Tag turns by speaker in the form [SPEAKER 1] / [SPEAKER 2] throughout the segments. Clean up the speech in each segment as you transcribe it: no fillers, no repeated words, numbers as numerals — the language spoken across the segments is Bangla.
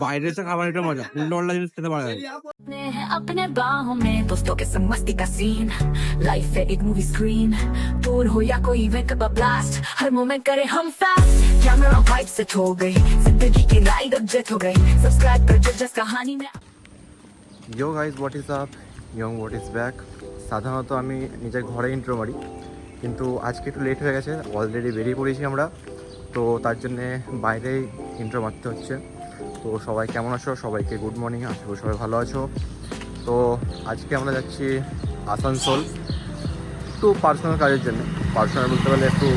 [SPEAKER 1] বাইরে से खाবার এটা মজা, উল্টো পাল্টা জিনিস খেতে পারা যায়।
[SPEAKER 2] अपने बाहों में दोस्तों के संग मस्ती का सीन, लाइफ है एक मूवी स्क्रीन, टूर हो या कोई इवेंट का ब्लास्ट, हर मोमेंट करे हम फास्ट, कैमरा वाइब सेट हो गई, जिंदगी की राइड अब जेट हो गई, सब्सक्राइब कर जो जस कहानी में।
[SPEAKER 3] Yo guys what is up, young what is back. সাধারণত আমি নিজের ঘরে ইন্ট্রো মারি, কিন্তু আজকে একটু লেট হয়ে গেছে, অলরেডি বেরিয়ে পড়েছি আমরা, তো তার জন্যে বাইরেই ইন্ট্রো মারতে হচ্ছে। তো সবাই কেমন আছো? সবাইকে গুড মর্নিং, আশা করি সবাই ভালো আছো। তো আজকে আমরা যাচ্ছি আসানসোল একটু পার্সোনাল কাজের জন্য। পার্সোনাল বলতে গেলে একটু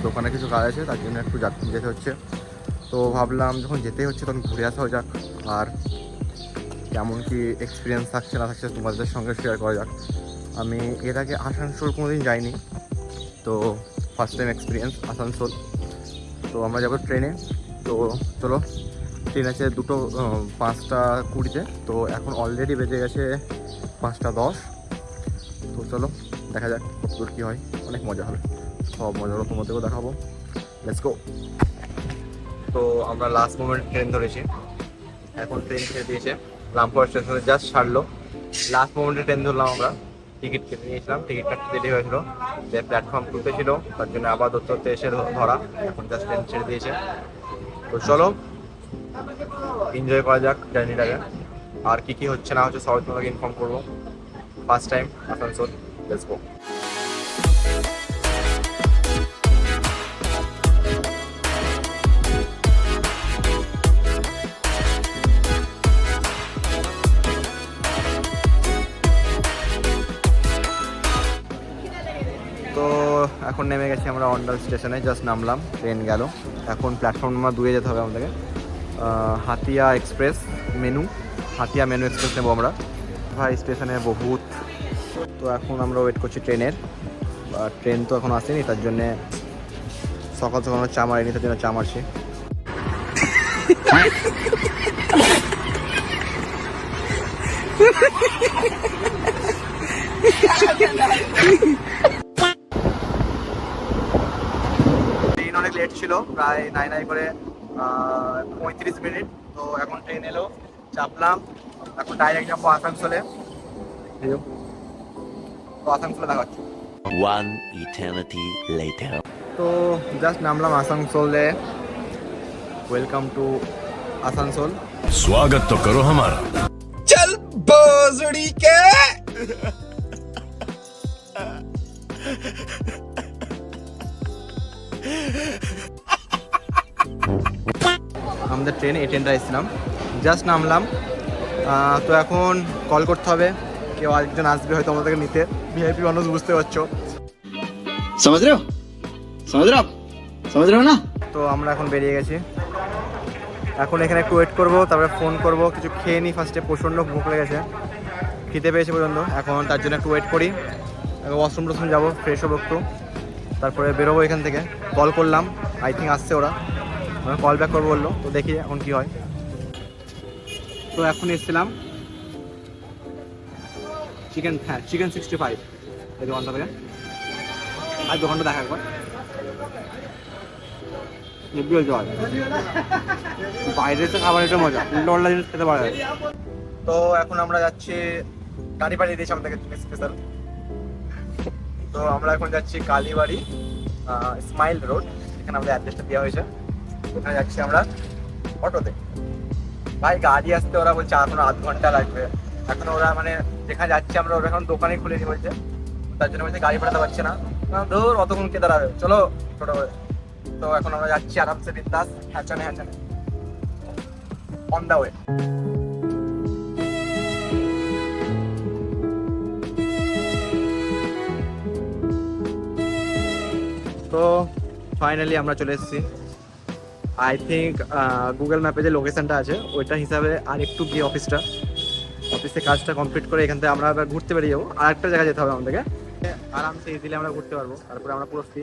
[SPEAKER 3] দোকানে কিছু কাজ আছে, তার জন্য একটু যেতে হচ্ছে। তো ভাবলাম যখন যেতেই হচ্ছে তখন ঘুরে আসা যাক, আর কেমন কি এক্সপিরিয়েন্স থাকছে না থাকছে তোমাদের সঙ্গে শেয়ার করা যাক। আমি এর আগে আসানসোল কোনোদিন যাইনি, তো ফার্স্ট টাইম এক্সপিরিয়েন্স আসানসোল। তো আমরা যাবো ট্রেনে। তো চলো, ট্রেন আছে 5:20-তে, তো এখন অলরেডি বেজে গেছে 5:10। তো চলো দেখা যাক কতদূর কী হয়, অনেক মজা হবে, সব মজাগুলো তোমাদেরকেও দেখাবো। Let's go. তো আমরা লাস্ট মোমেন্ট ট্রেন ধরেছি, এখন ট্রেন ছেড়ে দিয়েছে, রামপুর স্টেশনে জাস্ট ছাড়লো। লাস্ট মোমেন্টে ট্রেন ধরলাম আমরা, টিকিট কেটে নিয়েছিলাম, টিকিট কাটতে দেরি হয়েছিল, যে প্ল্যাটফর্ম তুলতে ছিল, তার জন্য আবার দত্ততে এসে ধরা। এখন জাস্ট ট্রেন ছেড়ে দিয়েছে, তো চলো এনজয় করা যাক জার্নিটাকে। আর কি কি হচ্ছে না হচ্ছে সবাই তোমাকে ইনফর্ম করবো। First time Asansol, let's go. তো এখন নেমে গেছি আমরা অন্ডাল স্টেশনে, জাস্ট নামলাম, ট্রেন গেল। এখন প্ল্যাটফর্ম নাম্বার 2-এ যেতে হবে আমাদেরকে, Hatiya express menu, Hatiya menu express নেবো আমরা। ভাই স্টেশনে বহুত। তো এখন আমরা ওয়েট করছি ট্রেনের, ট্রেন তো এখন আসেনি, তার জন্যে সকাল সকাল চা মারিনি, তার জন্য চা মারছি। ট্রেন অনেক লেট ছিল, প্রায় নাই করে 35 মিনিট। তো এখন ট্রেন এলো, চাপলাম, এখন ডাইরেক্ট যাবো আসানসোলে। তো আসানসোলে দেখা হচ্ছে।
[SPEAKER 4] One eternity later.
[SPEAKER 3] তো জাস্ট নামলাম আসানসোলে। Welcome to Asansol.
[SPEAKER 4] स्वागत तो करो हमारा।
[SPEAKER 5] चल बोजड़ी के
[SPEAKER 3] আমাদের ট্রেনে এই ট্রেনটা এসেছিলাম, জাস্ট নামলাম। তো এখন কল করতে হবে, কেউ আরেকজন আসবে হয়তো আমাদেরকে নিতে, ভিআইপি মানুষ, বুঝতে পারছো।
[SPEAKER 5] समझ रहे हो समझ रहे हो ना।
[SPEAKER 3] তো আমরা এখন বেরিয়ে গেছি, এখন এখানে একটু ওয়েট করবো, তারপরে ফোন করবো, কিছু খেয়ে নিই ফার্স্টে, প্রচণ্ড ভুক লেগেছে, খেতে পেয়েছে পর্যন্ত। এখন তার জন্য একটু ওয়েট করি, ওয়াশরুম টশরুম যাবো, ফ্রেশ হবো একটু, তারপরে বেরোবো এখান থেকে। কল করলাম, আই থিঙ্ক আসছে ওরা, কল ব্যাক করবো বললো, তো দেখি এখন কি হয়। তো এখন এসেছিলাম চিকেন 65 এই দোকানটা থেকে, আর দোকানটা দেখা একবার। বাইরে তো খাবার এটা মজা, উল্টো পাল্টা জিনিস খেতে পারা যায়। তো এখন আমরা যাচ্ছি, গাড়ি পাঠিয়ে দিয়েছি আমাদেরকে স্পেশাল। তো আমরা এখন যাচ্ছি কালীবাড়ি স্মাইল রোড, এখানে আমাদের অ্যাড্রেসটা দেওয়া হয়েছে, ওখানে যাচ্ছি আমরা অটোতে। ভাই গাড়ি আসতে ওরা বলছে এখনো আধ ঘন্টা লাগবে। এখন ওরা মানে যেখানে যাচ্ছি আমরা, ওরা এখন দোকানে খুলেনি বলছে, তার জন্য বলছে গাড়ি পাঠাতে পারছে না। ধর অতক্ষণ কে দাঁড়াবে, চলো ছোটো করে। তো এখন আমরা যাচ্ছি আরামসে বিন্দাস, হ্যাচানে অন দা ওয়ে। তো ফাইনালি আমরা চলে এসেছি। আই থিঙ্ক গুগল ম্যাপে যে লোকেশনটা আছে ওইটা হিসাবে আর একটু গিয়ে অফিসে কাজটা কমপ্লিট করে এখান থেকে আমরা আবার ঘুরতে বেরিয়ে যাবো। আর একটা জায়গায় যেতে হবে আমাদেরকে, আরামসে ইজিলি আমরা ঘুরতে পারবো। তারপরে আমরা পুরো ফ্রি,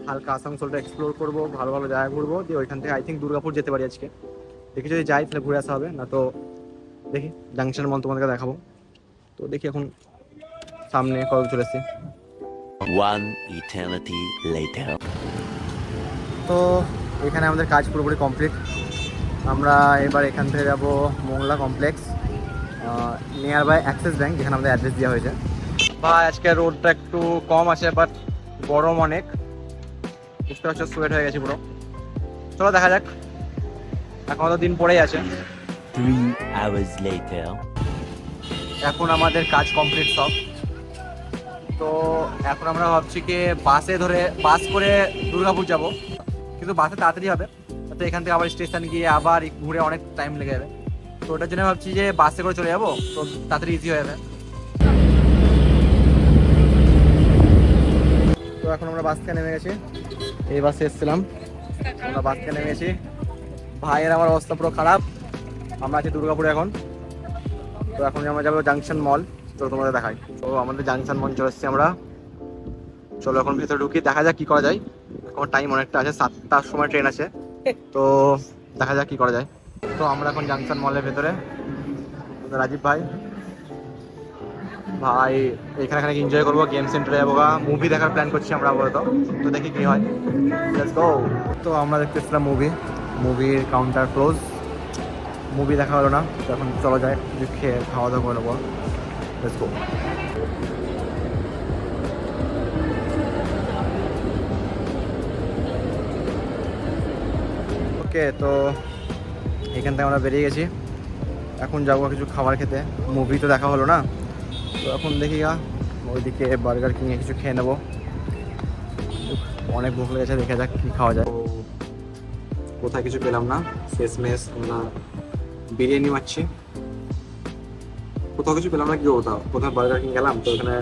[SPEAKER 3] হালকা আসানসোলটা এক্সপ্লোর করবো, ভালো ভালো জায়গা ঘুরবো, দিয়ে ওইখান থেকে আই থিঙ্ক দুর্গাপুর যেতে পারি আজকে। দেখি যদি যাই তাহলে ঘুরে আসা হবে, না তো দেখি জাংশন মল তোমাদেরকে দেখাবো। তো দেখি এখন সামনে কবে চলে এসেছি।
[SPEAKER 4] One eternity later.
[SPEAKER 3] তো এখানে আমাদের কাজ পুরোপুরি কমপ্লিট। আমরা এবার এখান থেকে যাব Mongla complex, nearby Axis Bank, যেখানে আমাদের অ্যাড্রেস দেওয়া হয়েছে। ভাই আজকে রোডটা একটু কম আছে, বাট গরম অনেক, বুঝতে পারছো, সোয়েট হয়ে গেছে পুরো। চলো দেখা যাক, এখন তো দিন পরেই আছে।
[SPEAKER 4] 3 hours later.
[SPEAKER 3] এখন আমাদের কাজ কমপ্লিট সব। তো এখন আমরা ভাবছি কি বাস করে দুর্গাপুর যাব, কিন্তু বাসে তাড়াতাড়ি হবে, তো এখান থেকে আবার স্টেশন গিয়ে আবার ঘুরে অনেক টাইম লেগে যাবে। তো ওটার জন্য ভাবছি যে বাসে করে চলে যাবো, তো তাড়াতাড়ি ইজি হয়ে যাবে। তো এখন আমরা বাস থেকে নেমে গেছি, এই বাসে এসেছিলাম, আমরা বাস থেকে নেমে গেছি। ভাইয়ের আমার অবস্থা পুরো খারাপ। আমরা আছি দুর্গাপুরে এখন। তো এখন আমরা যাবো জাংশন মল, তো তোমাদের দেখাই। তো আমাদের জাংশন মল চলে এসেছি আমরা। চলো এখন ভেতরে ঢুকি, দেখা যাক কি করা যায়। এখন টাইম অনেকটা আছে, 7টার সময় ট্রেন আছে, তো দেখা যাক কি করা যায়। তো আমরা এখন জাংশন মলের ভেতরে, রাজীব ভাই এখানে এনজয় করবো, গেম সেন্টারে যাবো, মুভি দেখার প্ল্যান করছি আমরা আপাতত, তো দেখি কি হয়। Let's go. তো আমরা দেখতেছিলাম মুভির কাউন্টার ক্লোজ, মুভি দেখা হলো না, তো এখন চলো যায় খেয়ে খাওয়া দাওয়া করে নেবো। Let's go. ওকে, তো এখান থেকে আমরা বেরিয়ে গেছি, এখন যাবো কিছু খাবার খেতে। মুভি তো দেখা হলো না, তো এখন দেখি ওইদিকে বার্গার কিনে কিছু খেয়ে নেবো, অনেক ভুক লেগেছে, দেখে যাক কি খাওয়া যায়। কোথায় কিছু পেলাম না, শেষমেশ আমরা বিরিয়ানি মারছি, কোথাও কিছু পেলাম না। কি কোথাও বার্গার কিনে গেলাম, তো এখানে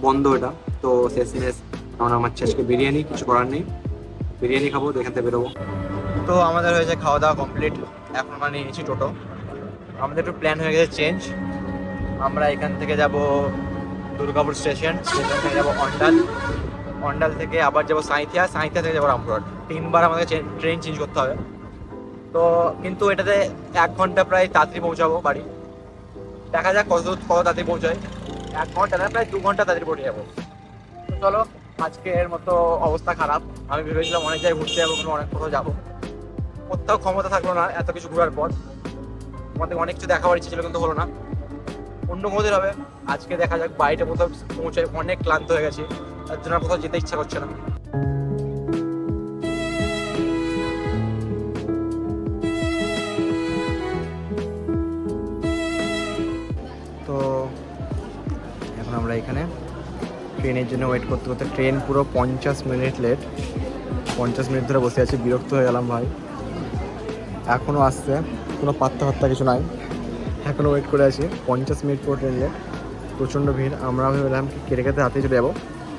[SPEAKER 3] বন্ধ এটা, তো শেষমেশ আমরা মারছি আজকে বিরিয়ানি, কিছু করার নেই, বিরিয়ানি খাবো, তো এখান থেকে বেরোবো। তো আমাদের হয়েছে খাওয়া দাওয়া কমপ্লিট, এখন আমরা নিয়ে নিচ্ছি টোটো। আমাদের একটু প্ল্যান হয়ে গেছে চেঞ্জ, আমরা এখান থেকে যাব দুর্গাপুর স্টেশন, সেখান থেকে যাবো অন্ডাল থেকে আবার যাবো সাঁইথিয়া থেকে যাবো রামপুরহাট। 3বার আমাদের ট্রেন চেঞ্জ করতে হবে, তো কিন্তু এটাতে 1 ঘন্টা প্রায় তাড়াতাড়ি পৌঁছাবো বাড়ি। দেখা যাক কত তাড়াতাড়ি পৌঁছায়, 1 ঘন্টা না প্রায় 2 ঘন্টা তাড়াতাড়ি পৌঁছে যাবো। তো চলো, আজকের মতো অবস্থা খারাপ। আমি ভেবেছিলাম অনেক জায়গায় ঘুরতে যাবো, অনেক কোথাও যাবো, কোথাও ক্ষমতা থাকলো না এত কিছু ঘোরার পর। আমাদের অনেক কিছু দেখাবার ইচ্ছে ছিল, কিন্তু হলো না, অন্য কোথাও হবে। আজকে দেখা যাক, বাড়িটা কোথাও পৌঁছায়, অনেক ক্লান্ত হয়ে গেছি, তার জন্য কোথাও যেতে ইচ্ছা করছে না। তো এখন আমরা এখানে ট্রেনের জন্য ওয়েট করতে করতে, ট্রেন পুরো 50 মিনিট লেট, 50 মিনিট ধরে বসে আছি, বিরক্ত হয়ে গেলাম ভাই। এখনও আসছে, কোনো পাত্তা কিছু নাই, এখনও ওয়েট করে আছি, 50 মিনিট পুরো ট্রেন লেট, প্রচণ্ড ভিড়। আমরা ভেবেলাম কি কেটে হাতে চলে যাবো,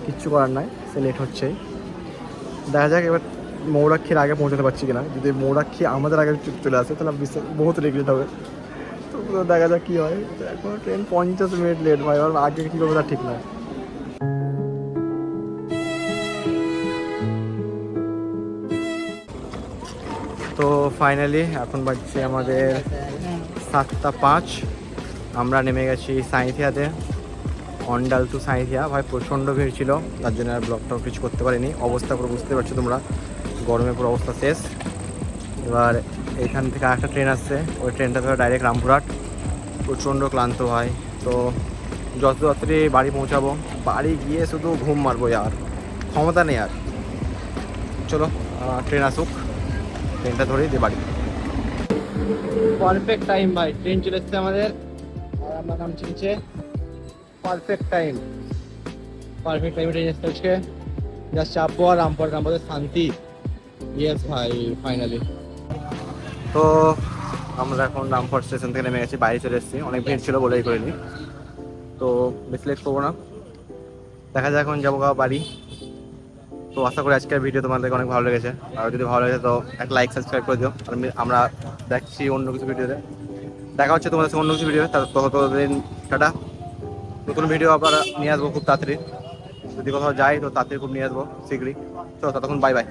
[SPEAKER 3] কিচ্ছু করার নাই, সে লেট হচ্ছেই। দেখা যাক এবার মৌরাক্ষীর আগে পৌঁছাতে পারছি কিনা। যদি মৌরাক্ষী আমাদের আগে চলে আসে তাহলে বহুত রেগুলেট হবে, তো দেখা যাক কী হয়। এখন ট্রেন 50 মিনিট লেট ভাই, আর আগে কী করবে তার ঠিক নয়। তো ফাইনালি এখন বাজছে আমাদের 7টা 5, আমরা নেমে গেছি সাঁইথিয়াতে, অন্ডাল টু সাঁইথিয়া। ভাই প্রচণ্ড ভিড় ছিল, তার জন্য আর ব্লগটাও কিছু করতে পারিনি। অবস্থা পুরো বুঝতে পারছো তোমরা, গরমে পুরো অবস্থা শেষ। এবার এখান থেকে একটা ট্রেন আসছে, ওই ট্রেনটা ধরে ডাইরেক্ট রামপুরহাট। প্রচণ্ড ক্লান্ত ভাই, তো যত রাত্রি বাড়ি পৌঁছাবো, বাড়ি গিয়ে শুধু ঘুম মারবো, আর ক্ষমতা নেই আর। চলো ট্রেন আসুক, ট্রেনটা ধরেই দিয়ে বাড়ি। পারফেক্ট টাইম ভাই, ট্রেন চলে এসছে আমাদের, আর আমার নাম চিনছে। পারফেক্ট টাইম ট্রেন এসছে আজকে, জাস্ট চাপবো আর রামপুরহাট শান্তি। ইয়েস ভাই, ফাইনালি। তো আমরা এখন রামপুরহাট স্টেশন থেকে নেমে গেছি, বাইরে চলে এসেছি, অনেক ভিড় ছিল বলেই করিনি, তো বেশি লেট করবো না, দেখা যায় এখন যাবো বাড়ি। তো আশা করি আজকের ভিডিও তোমাদেরকে অনেক ভালো লেগেছে, আর যদি ভালো লেগেছে তো একটা লাইক সাবস্ক্রাইব করে দিও। আর আমরা দেখছি অন্য কিছু ভিডিওতে, দেখা হচ্ছে তোমাদের সাথে অন্য কিছু ভিডিও। ততদিন টাটা, নতুন ভিডিও আবার নিয়ে আসবো খুব তাড়াতাড়ি, যদি কোথাও যাই তো তাড়াতাড়ি খুব নিয়ে আসবো শীঘ্রই। চলো ততক্ষণ বাই বাই।